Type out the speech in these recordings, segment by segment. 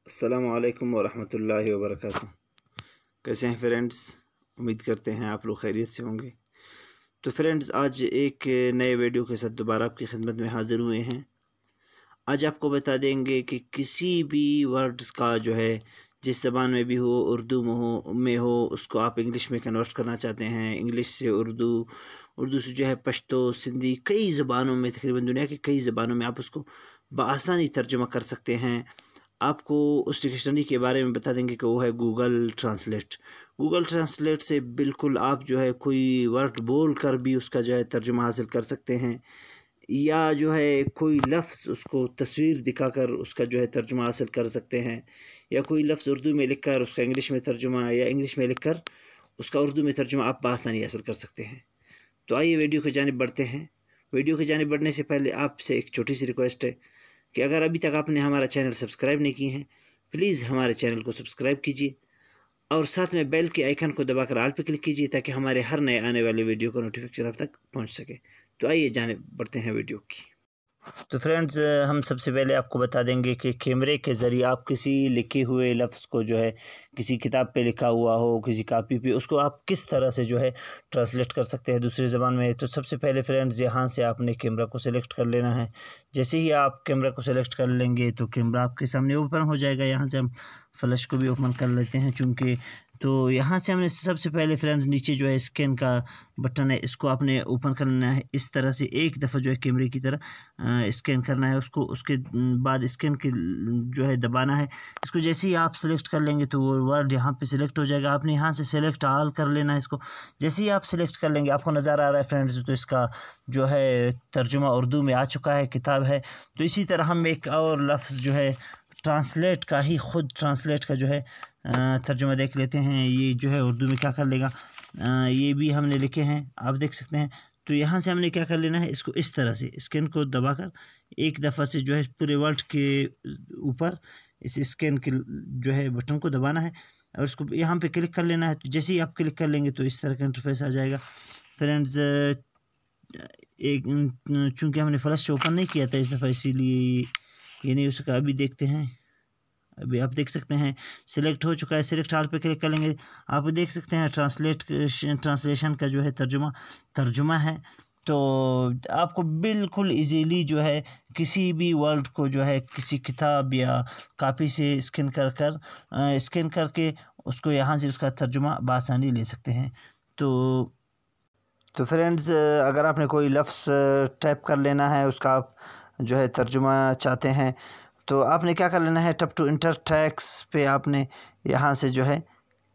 السلام علیکم ورحمۃ اللہ وبرکاتہ۔ کیسے ہیں فرینڈز؟ امید کرتے ہیں آپ لوگ خیریت سے ہوں گے۔ تو فرینڈز، آج ایک نئے ویڈیو کے ساتھ دوبارہ آپ کی خدمت میں حاضر ہوئے ہیں۔ آج آپ کو بتا دیں گے کہ کسی بھی ورڈز کا جو ہے جس زبان میں بھی ہو، اردو میں ہو، اس کو آپ انگلش میں کنورٹ کرنا چاہتے ہیں، انگلش سے اردو، اردو سے جو ہے پشتو، سندھی، کئی زبانوں میں، تقریباً دنیا کی کئی زبانوں میں آپ اس کو بآسانی ترجمہ کر سکتے ہیں۔ آپ کو اس ڈکشنری کے بارے میں بتا دیں گے کہ وہ ہے گوگل ٹرانسلیٹ۔ گوگل ٹرانسلیٹ سے بالکل آپ جو ہے کوئی ورڈ بول کر بھی اس کا جو ہے ترجمہ حاصل کر سکتے ہیں، یا جو ہے کوئی لفظ اس کو تصویر دکھا کر اس کا جو ہے ترجمہ حاصل کر سکتے ہیں، یا کوئی لفظ اردو میں لکھ کر اس کا انگلش میں ترجمہ، یا انگلش میں لکھ کر اس کا اردو میں ترجمہ آپ بآسانی حاصل کر سکتے ہیں۔ تو آئیے ویڈیو کی جانب بڑھتے ہیں۔ ویڈیو کی جانب بڑھنے سے پہلے آپ سے ایک چھوٹی سی ریکویسٹ ہے کہ اگر ابھی تک آپ نے ہمارا چینل سبسکرائب نہیں کی ہیں، پلیز ہمارے چینل کو سبسکرائب کیجیے اور ساتھ میں بیل کے آئیکن کو دبا کر آل پہ کلک کیجیے تاکہ ہمارے ہر نئے آنے والے ویڈیو کا نوٹیفیکیشن آپ تک پہنچ سکے۔ تو آئیے جانب بڑھتے ہیں ویڈیو کی۔ تو فرینڈز، ہم سب سے پہلے آپ کو بتا دیں گے کہ کیمرے کے ذریعے آپ کسی لکھے ہوئے لفظ کو جو ہے کسی کتاب پہ لکھا ہوا ہو، کسی کاپی پہ، اس کو آپ کس طرح سے جو ہے ٹرانسلیٹ کر سکتے ہیں دوسری زبان میں۔ تو سب سے پہلے فرینڈز، یہاں سے آپ نے کیمرہ کو سلیکٹ کر لینا ہے۔ جیسے ہی آپ کیمرہ کو سلیکٹ کر لیں گے تو کیمرہ آپ کے سامنے اوپن ہو جائے گا۔ یہاں سے ہم فلش کو بھی اوپن کر لیتے ہیں چونکہ، تو یہاں سے ہم نے سب سے پہلے فرینڈز نیچے جو ہے اسکین کا بٹن ہے، اس کو آپ نے اوپن کرنا ہے۔ اس طرح سے ایک دفعہ جو ہے کیمرے کی طرح اسکین کرنا ہے اس کو، اس کے بعد اسکین کے جو ہے دبانا ہے۔ اس کو جیسے ہی آپ سلیکٹ کر لیں گے تو وہ ورڈ یہاں پہ سلیکٹ ہو جائے گا۔ آپ نے یہاں سے سلیکٹ آل کر لینا ہے اس کو۔ جیسے ہی آپ سلیکٹ کر لیں گے، آپ کو نظر آ رہا ہے فرینڈز، تو اس کا جو ہے ترجمہ اردو میں آ چکا ہے، کتاب ہے۔ تو اسی طرح ہم ایک اور لفظ جو ہے ٹرانسلیٹ کا ہی، خود ٹرانسلیٹ کا جو ہے ترجمہ دیکھ لیتے ہیں۔ یہ جو ہے اردو میں کیا کر لے گا، یہ بھی ہم نے لکھے ہیں، آپ دیکھ سکتے ہیں۔ تو یہاں سے ہم نے کیا کر لینا ہے، اس کو اس طرح سے اسکین کو دبا کر ایک دفعہ سے جو ہے پورے ورڈ کے اوپر اس اسکین کے جو ہے بٹن کو دبانا ہے اور اس کو یہاں پہ کلک کر لینا ہے۔ تو جیسے ہی آپ کلک کر لیں گے تو اس طرح کا انٹرفیس آ جائے گا فرینڈز۔ ایک چونکہ ہم نے فلش سے اوپن نہیں کیا تھا اس دفعہ، اسی لیے یہ نہیں ہو سکا۔ ابھی دیکھتے ہیں، ابھی آپ دیکھ سکتے ہیں سلیکٹ ہو چکا ہے۔ سلیکٹ آل پہ کلک کر لیں گے، آپ دیکھ سکتے ہیں ٹرانسلیشن کا جو ہے ترجمہ ہے۔ تو آپ کو بالکل ایزیلی جو ہے کسی بھی ورڈ کو جو ہے کسی کتاب یا کاپی سے اسکین کر کے اس کو یہاں سے اس کا ترجمہ بآسانی لے سکتے ہیں۔ تو فرینڈز، اگر آپ نے کوئی لفظ ٹائپ کر لینا ہے، اس کا آپ جو ہے ترجمہ چاہتے ہیں، تو آپ نے کیا کر لینا ہے، ٹپ ٹو انٹر ٹیکسٹ پہ آپ نے یہاں سے جو ہے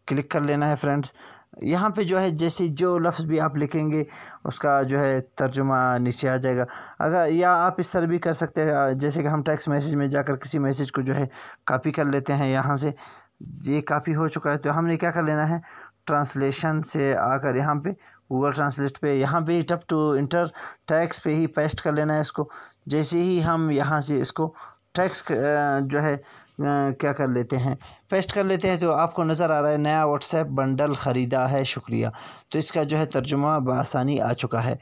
کلک کر لینا ہے فرینڈز۔ یہاں پہ جو ہے جیسے جو لفظ بھی آپ لکھیں گے اس کا جو ہے ترجمہ نیچے آ جائے گا۔ یا آپ اس طرح بھی کر سکتے ہیں، جیسے کہ ہم ٹیکسٹ میسیج میں جا کر کسی میسیج کو جو ہے کاپی کر لیتے ہیں۔ یہاں سے یہ کاپی ہو چکا ہے، تو ہم نے کیا کر لینا ہے، ٹرانسلیشن سے آ کر یہاں پہ گوگل ٹرانسلیٹ پہ یہاں پہ ٹپ ٹو انٹر ٹیکسٹ پہ ہی پیسٹ کر لینا ہے اس کو۔ جیسے ہی ہم یہاں سے اس کو ٹیکسٹ جو ہے کیا کر لیتے ہیں، پیسٹ کر لیتے ہیں، تو آپ کو نظر آ رہا ہے نیا واٹس ایپ بنڈل خریدا ہے، شکریہ۔ تو اس کا جو ہے ترجمہ بآسانی آ چکا ہے۔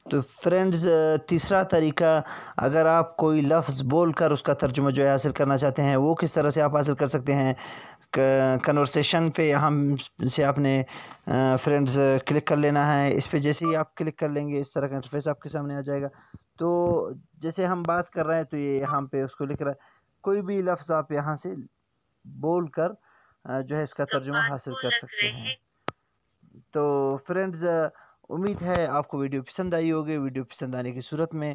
تو فرینڈز، تیسرا طریقہ، اگر آپ کوئی لفظ بول کر اس کا ترجمہ جو ہے حاصل کرنا چاہتے ہیں، وہ کس طرح سے آپ حاصل کر سکتے ہیں۔ کنورسیشن پہ یہاں سے آپ نے فرینڈز کلک کر لینا ہے۔ اس پہ جیسے ہی آپ کلک کر لیں گے اس طرح کا انٹرفیس آپ کے سامنے آ جائے گا۔ تو جیسے ہم بات کر رہے ہیں تو یہ یہاں پہ اس کو لکھ رہا ہے، کوئی بھی لفظ آپ یہاں سے بول کر جو ہے اس کا ترجمہ حاصل کر سکتے ہیں۔ تو فرینڈز، امید ہے آپ کو ویڈیو پسند آئی ہوگی۔ ویڈیو پسند آنے کی صورت میں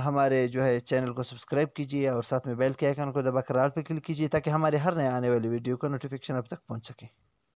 ہمارے جو ہے چینل کو سبسکرائب کیجیے اور ساتھ میں بیل کے آئیکن کو دبا کر آل پہ کلک کیجیے تاکہ ہمارے ہر نئے آنے والی ویڈیو کا نوٹیفیکیشن اب تک پہنچ سکے۔